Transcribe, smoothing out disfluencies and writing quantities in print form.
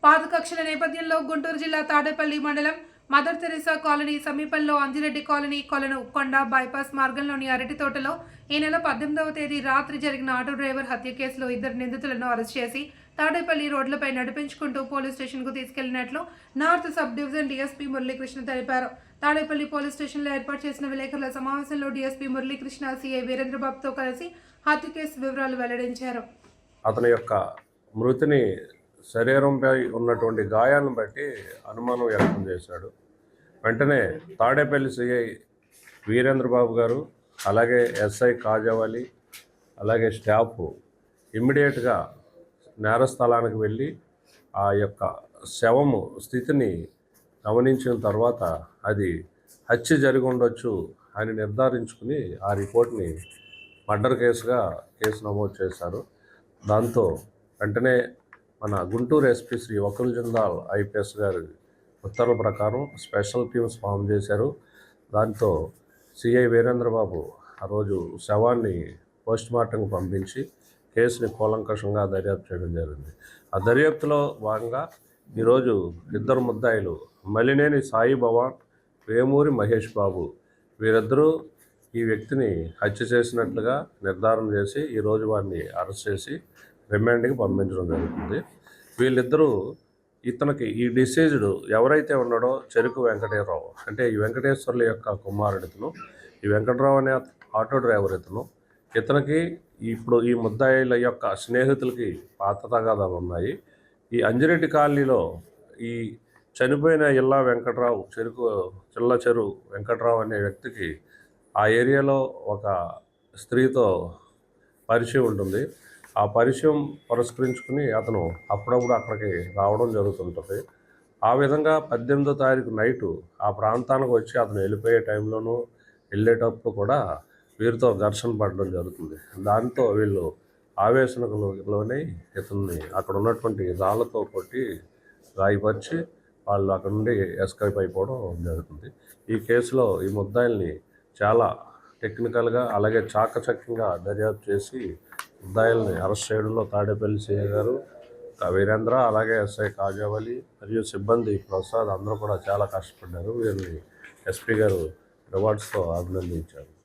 పాత కక్షల నేపథ్యంలో గుంటూరు జిల్లా తాడేపల్లి మండలం మదర్ తెరీసా కాలనీ సమీపంలో అంజిరెడ్డి కాలనీ కొలను కొండ బైపాస్ మార్గంలోని అరటి తోటలో ఈ నెల 18వ తేదీ రాత్రి జరిగిన ఆటో డ్రైవర్ హత్య కేసులో ఇద్దరు నిందితులను అరెస్ట్ చేసి తాడేపల్లి రోడ్లపై నడిపించుకుంటూ పోలీస్ స్టేషన్కు తీసుకెళ్లినట్లు north sub division DSP Muralikrishna తెలిపారు. తాడేపల్లి పోలీస్ స్టేషన్లో ఏర్పాటు చేసిన విలేకరుల సమావేశంలో డీఎస్పీ మురళీకృష్ణ సీఐ వీరేంద్రబాబుతో కలిసి హత్య కేసు వివరాలు వెల్లడించారు. అతని యొక్క మృతిని శరీరంపై ఉన్నటువంటి గాయాలను బట్టి అనుమానం వ్యక్తం చేశాడు. వెంటనే తాడేపల్లి సిఐ వీరేంద్రబాబు గారు, అలాగే ఎస్ఐ కాజావలి, అలాగే స్టాఫ్ ఇమ్మీడియట్గా నేరస్థలానికి వెళ్ళి ఆ యొక్క శవము స్థితిని గమనించిన తర్వాత అది హత్య జరిగి ఉండొచ్చు అని నిర్ధారించుకుని ఆ రిపోర్ట్ని మర్డర్ కేసు నమోదు చేశారు. దాంతో వెంటనే మన గుంటూరు ఎస్పీ శ్రీ వకుల్ జిందాల్ ఐపీఎస్ గారి ఉత్తర్వుల ప్రకారం స్పెషల్ టీమ్స్ ఫామ్ చేశారు. దాంతో సిఐ వీరేంద్రబాబు ఆ రోజు శవాన్ని పోస్ట్మార్టంకు పంపించి కేసుని కూలంకషంగా దర్యాప్తు చేయడం జరిగింది. ఆ దర్యాప్తులో భాగంగా ఈరోజు ఇద్దరు ముద్దాయిలు మలినేని సాయి భవాన్, వేమూరి మహేష్ బాబు వీరిద్దరూ ఈ వ్యక్తిని హత్య చేసినట్లుగా నిర్ధారణ చేసి ఈరోజు వారిని అరెస్ట్ చేసి రిమాండ్కి పంపించడం జరుగుతుంది. వీళ్ళిద్దరూ ఇతనికి ఈ డిసీజ్డ్ ఎవరైతే ఉన్నాడో చెరుకు వెంకటేశ్వరరావు, అంటే ఈ వెంకటేశ్వర్ల యొక్క కుమారుడితను, ఈ వెంకటరావు అనే ఆటో డ్రైవర్ ఇతనికి ఇప్పుడు ఈ ముద్దాయిల యొక్క స్నేహితులకి పాత తగాదాలు ఉన్నాయి. ఈ అంజిరెడ్డి కాలనీలో ఈ చనిపోయిన ఇల్లా వెంకటరావు చిల్ల వెంకటరావు అనే వ్యక్తికి ఆ ఏరియాలో ఒక స్త్రీతో పరిచయం ఉంటుంది. ఆ పరిచయం పురస్కరించుకుని అతను అప్పుడప్పుడు అక్కడికి రావడం జరుగుతుంటుంది. ఆ విధంగా 18వ తారీఖు నైటు ఆ ప్రాంతానికి వచ్చి అతను వెళ్ళిపోయే టైంలోనూ వెళ్ళేటప్పుడు కూడా వీరితో ఘర్షణ పడడం జరుగుతుంది. దాంతో వీళ్ళు ఆవేశంలోనే ఇతన్ని అక్కడ ఉన్నటువంటి రాళ్లతో కొట్టి గాయపరిచి వాళ్ళు అక్కడ నుండి ఎస్కేప్ అయిపోవడం జరుగుతుంది. ఈ కేసులో ఈ ముద్దాయిల్ని చాలా టెక్నికల్గా అలాగే చాకచక్యంగా దర్యాప్తు చేసి ముద్దాయిల్ని అరెస్ట్ చేయడంలో తాడేపల్లి సిఐ గారు వీరేంద్ర, అలాగే ఎస్ఐ కాజావలి మరియు సిబ్బంది ప్రసాద్ అందరూ కూడా చాలా కష్టపడ్డారు. వీరిని ఎస్పీ గారు రివార్డ్స్తో అభినందించారు.